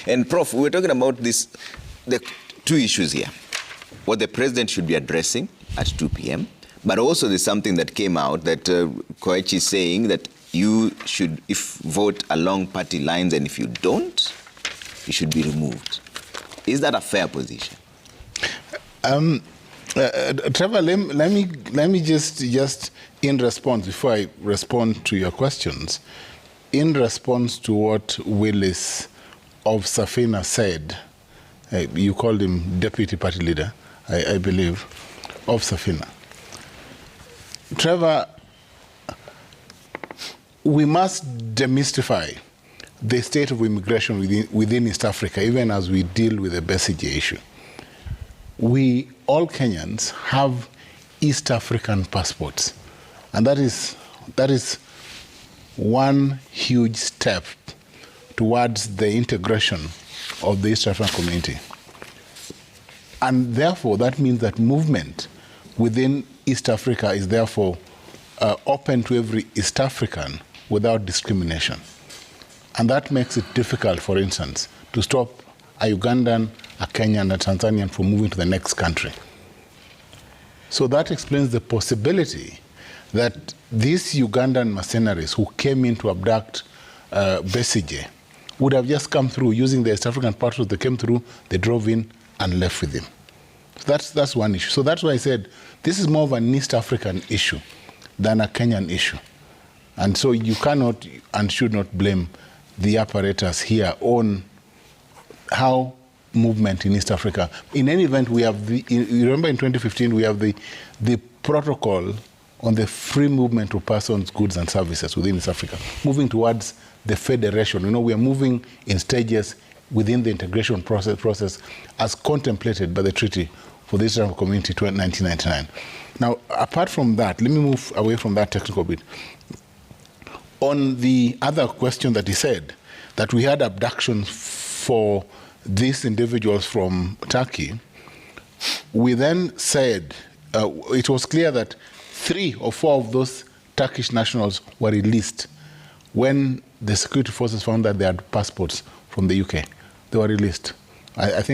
And Prof, we're talking about the two issues here. What the president should be addressing at 2 p.m. But also there's something that came out that Koichi is saying that you should vote along party lines, and if you don't, you should be removed. Is that a fair position? Trevor, let me just in response, before I respond to your questions, in response to what Willis of Safina said, you called him deputy party leader, I believe, of Safina. Trevor, we must demystify the state of immigration within East Africa, even as we deal with the Besigye issue. We, all Kenyans, have East African passports. And that is one huge step towards the integration of the East African community. And therefore, that means that movement within East Africa is therefore open to every East African without discrimination. And that makes it difficult, for instance, to stop a Ugandan, a Kenyan, a Tanzanian from moving to the next country. So that explains the possibility that these Ugandan mercenaries who came in to abduct Besigye would have just come through using the East African passports. They came through, they drove in and left with him. So that's one issue. So that's why I said this is more of an East African issue than a Kenyan issue. And so you cannot and should not blame the apparatus here on how movement in East Africa. In any event, we have you remember in 2015 we have the protocol on the free movement of persons, goods and services within East Africa, moving towards the federation. You know, we are moving in stages within the integration process as contemplated by the Treaty for the East African Community 1999. Now, apart from that, let me move away from that technical bit. On the other question that he said, that we had abductions for these individuals from Turkey, we then said it was clear that 3 or 4 of those Turkish nationals were released when the security forces found that they had passports from the UK. They were released. I think